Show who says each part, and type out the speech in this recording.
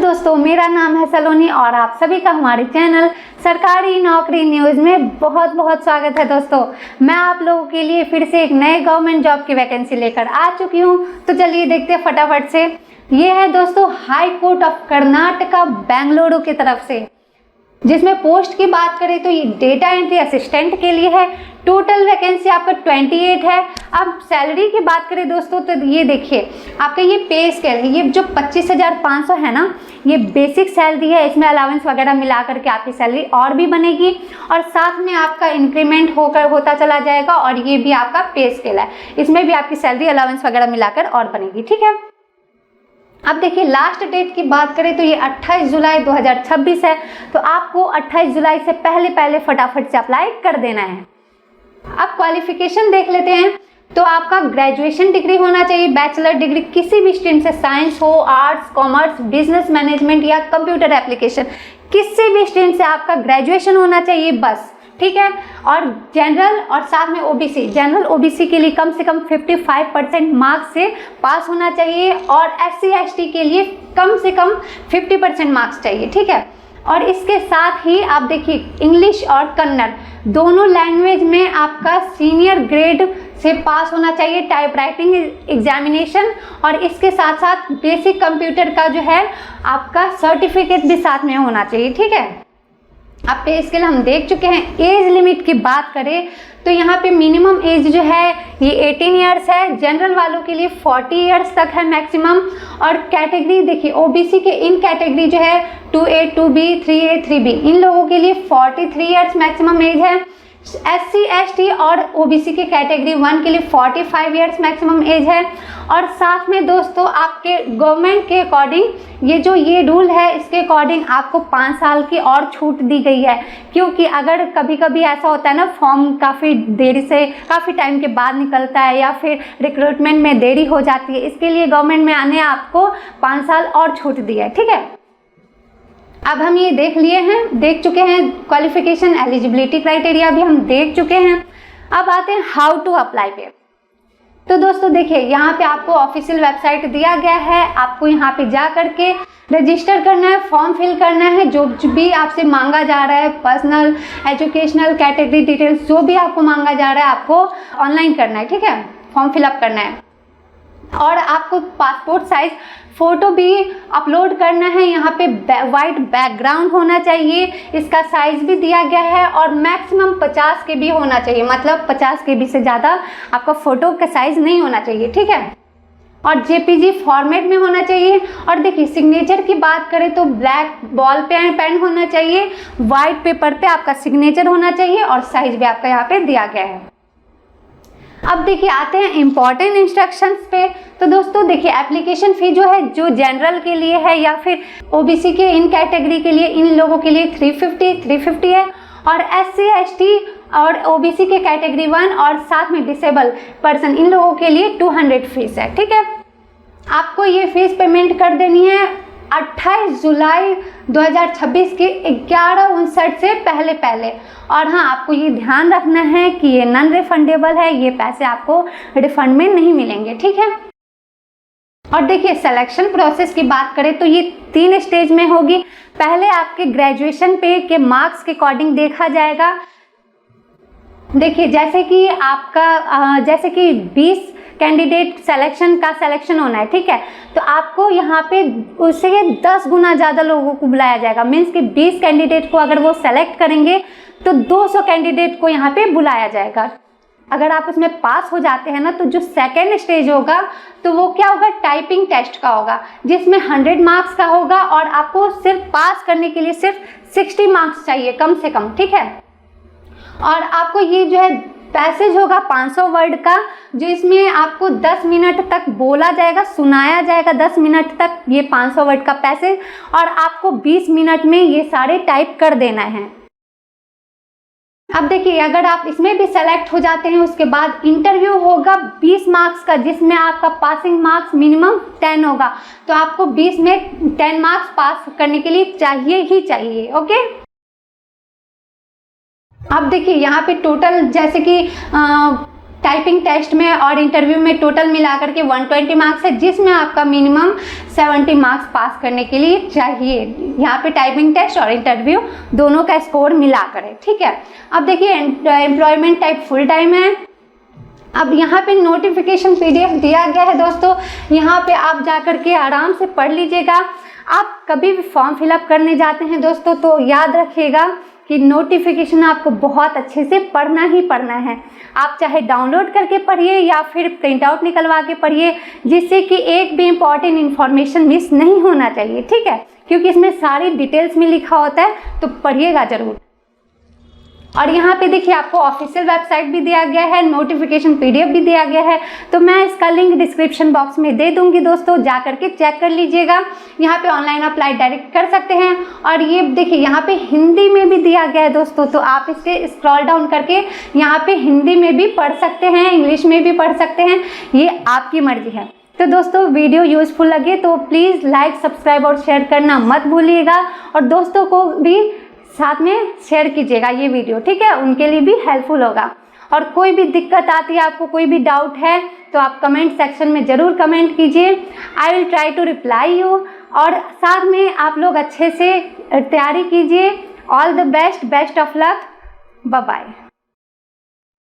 Speaker 1: दोस्तों, मेरा नाम है सलोनी और आप सभी का हमारे चैनल सरकारी नौकरी न्यूज़ में बहुत बहुत स्वागत है। दोस्तों, मैं आप लोगों के लिए फिर से एक नए गवर्नमेंट जॉब की वैकेंसी लेकर आ चुकी हूं। तो चलिए देखते हैं फटाफट से। ये है दोस्तों high court of Karnataka Bengaluru की तरफ से, जिसमें पोस्ट की बात करें तो ये डेटा एंट्री असिस्टेंट के लिए है। टोटल वैकेंसी आपका 28 है। अब सैलरी की बात करें दोस्तों तो ये देखिए आपका ये पे स्केल है, ये जो 25,500 है ना, ये बेसिक सैलरी है। इसमें अलाउंस वगैरह मिला करके आपकी सैलरी और भी बनेगी और साथ में आपका इंक्रीमेंट होता चला जाएगा। और ये भी आपका पे स्केल है, इसमें भी आपकी सैलरी अलाउंस वगैरह मिलाकर और बनेगी। ठीक है, अब देखिए लास्ट डेट की बात करें तो ये 28 जुलाई 2026 है। तो आपको 28 जुलाई से पहले फटाफट से अप्लाई कर देना है। अब क्वालिफिकेशन देख लेते हैं। तो आपका ग्रेजुएशन डिग्री होना चाहिए, बैचलर डिग्री किसी भी स्ट्रीम से, साइंस हो, आर्ट्स, कॉमर्स, बिजनेस मैनेजमेंट या कंप्यूटर एप्लीकेशन, किसी भी स्ट्रीम से आपका ग्रेजुएशन होना चाहिए बस। ठीक है, और जनरल और साथ में ओबीसी, जनरल ओबीसी के लिए कम से कम 55% मार्क्स से पास होना चाहिए और एससी एसटी के लिए कम से कम 50% मार्क्स चाहिए। ठीक है, और इसके साथ ही आप देखिए इंग्लिश और कन्नड़ दोनों लैंग्वेज में आपका सीनियर ग्रेड से पास होना चाहिए, टाइप राइटिंग एग्जामिनेशन, और इसके साथ साथ बेसिक कंप्यूटर का जो है आपका सर्टिफिकेट भी साथ में होना चाहिए। ठीक है, अब पे स्केल हम देख चुके हैं। एज लिमिट की बात करें तो यहाँ पे मिनिमम एज जो है ये 18 ईयर्स है, जनरल वालों के लिए 40 ईयर्स तक है मैक्सिमम। और कैटेगरी देखिए ओबीसी के इन कैटेगरी जो है 2A 2B 3A 3B, इन लोगों के लिए 43 ईयर्स मैक्सिमम एज है। एससी एसटी और ओबीसी के कैटेगरी 1 के लिए 45 ईयर्स मैक्सिमम एज है। और साथ में दोस्तों आपके गवर्नमेंट के अकॉर्डिंग ये रूल है, इसके अकॉर्डिंग आपको 5 साल की और छूट दी गई है। क्योंकि अगर कभी कभी ऐसा होता है ना, फॉर्म काफ़ी देरी से काफ़ी टाइम के बाद निकलता है या फिर रिक्रूटमेंट में देरी हो जाती है, इसके लिए गवर्नमेंट ने आपको 5 साल और छूट दी है। ठीक है, अब हम ये देख चुके हैं क्वालिफिकेशन, एलिजिबिलिटी क्राइटेरिया भी हम देख चुके हैं। अब आते हैं हाउ टू अप्लाई पे। तो दोस्तों देखिए यहाँ पे आपको ऑफिशियल वेबसाइट दिया गया है, आपको यहाँ पे जा करके रजिस्टर करना है, फॉर्म फिल करना है, जो भी आपसे मांगा जा रहा है, पर्सनल, एजुकेशनल, कैटेगरी डिटेल्स जो भी आपको मांगा जा रहा है आपको ऑनलाइन करना है। ठीक है, फॉर्म फिलअप करना है और आपको पासपोर्ट साइज फोटो भी अपलोड करना है। यहाँ पे वाइट बैकग्राउंड होना चाहिए, इसका साइज भी दिया गया है और मैक्सिमम 50 KB होना चाहिए, मतलब 50 KB से ज़्यादा आपका फ़ोटो का साइज नहीं होना चाहिए। ठीक है, और JPG फॉर्मेट में होना चाहिए। और देखिए सिग्नेचर की बात करें तो ब्लैक बॉल पेन होना चाहिए, वाइट पेपर पे आपका सिग्नेचर होना चाहिए और साइज भी आपका यहाँ पे दिया गया है। अब देखिए आते हैं इम्पॉर्टेंट इंस्ट्रक्शंस पे। तो दोस्तों देखिए एप्लीकेशन फ़ी जो है, जो जनरल के लिए है या फिर ओबीसी के इन कैटेगरी के लिए, इन लोगों के लिए 350 है। और एससी एसटी और ओबीसी के कैटेगरी 1 और साथ में डिसेबल पर्सन, इन लोगों के लिए 200 फीस है। ठीक है, आपको ये फीस पेमेंट कर देनी है 28 जुलाई 2026 के 11:59 से पहले। और हाँ, आपको ये ध्यान रखना है कि ये नॉन रिफंडेबल है, ये पैसे आपको रिफंड में नहीं मिलेंगे। ठीक है, और देखिए सिलेक्शन प्रोसेस की बात करें तो ये 3 स्टेज में होगी। पहले आपके ग्रेजुएशन पे के मार्क्स के अकॉर्डिंग देखा जाएगा। देखिए जैसे कि 20 कैंडिडेट सिलेक्शन होना है। ठीक है, तो आपको यहाँ पे उससे 10 गुना ज़्यादा लोगों को बुलाया जाएगा। मीन्स कि 20 कैंडिडेट को अगर वो सेलेक्ट करेंगे तो 200 कैंडिडेट को यहाँ पे बुलाया जाएगा। अगर आप उसमें पास हो जाते हैं ना, तो जो सेकेंड स्टेज होगा तो वो क्या होगा, टाइपिंग टेस्ट का होगा, जिसमें 100 मार्क्स का होगा और आपको सिर्फ पास करने के लिए सिर्फ 60 मार्क्स चाहिए कम से कम। ठीक है, और आपको ये जो है पैसेज होगा 500 वर्ड का, जो इसमें आपको 10 मिनट तक बोला जाएगा, सुनाया जाएगा 10 मिनट तक ये 500 वर्ड का पैसेज, और आपको 20 मिनट में ये सारे टाइप कर देना है। अब देखिए अगर आप इसमें भी सेलेक्ट हो जाते हैं, उसके बाद इंटरव्यू होगा 20 मार्क्स का, जिसमें आपका पासिंग मार्क्स मिनिमम 10 होगा। तो आपको 20 में 10 मार्क्स पास करने के लिए चाहिए ही चाहिए। ओके, अब देखिए यहाँ पे टोटल जैसे कि टाइपिंग टेस्ट में और इंटरव्यू में टोटल मिलाकर के 120 मार्क्स है, जिसमें आपका मिनिमम 70 मार्क्स पास करने के लिए चाहिए। यहाँ पे टाइपिंग टेस्ट और इंटरव्यू दोनों का स्कोर मिलाकर है, ठीक है। अब देखिए एम्प्लॉयमेंट टाइप फुल टाइम है। अब यहाँ पे नोटिफिकेशन PDF दिया गया है दोस्तों, यहाँ पे आप जाकर के आराम से पढ़ लीजिएगा। आप कभी भी फॉर्म फिलअप करने जाते हैं दोस्तों तो याद रखिएगा कि नोटिफिकेशन आपको बहुत अच्छे से पढ़ना ही पढ़ना है। आप चाहे डाउनलोड करके पढ़िए या फिर प्रिंट आउट निकलवा के पढ़िए, जिससे कि एक भी इम्पॉर्टेंट इन्फॉर्मेशन मिस नहीं होना चाहिए, ठीक है, क्योंकि इसमें सारी डिटेल्स में लिखा होता है, तो पढ़िएगा ज़रूर। और यहाँ पे देखिए आपको ऑफिशियल वेबसाइट भी दिया गया है, नोटिफिकेशन PDF भी दिया गया है, तो मैं इसका लिंक डिस्क्रिप्शन बॉक्स में दे दूंगी दोस्तों, जा करके चेक कर लीजिएगा। यहाँ पे ऑनलाइन अप्लाई डायरेक्ट कर सकते हैं। और ये देखिए यहाँ पे हिंदी में भी दिया गया है दोस्तों, तो आप इसके स्क्रॉल डाउन करके यहाँ पे हिंदी में भी पढ़ सकते हैं, इंग्लिश में भी पढ़ सकते हैं, ये आपकी मर्जी है। तो दोस्तों वीडियो यूजफुल लगे तो प्लीज़ लाइक, सब्सक्राइब और शेयर करना मत भूलिएगा, और दोस्तों को भी साथ में शेयर कीजिएगा ये वीडियो, ठीक है, उनके लिए भी हेल्पफुल होगा। और कोई भी दिक्कत आती है, आपको कोई भी डाउट है, तो आप कमेंट सेक्शन में ज़रूर कमेंट कीजिए, I will try to reply you. और साथ में आप लोग अच्छे से तैयारी कीजिए। All the best, best of luck, bye bye.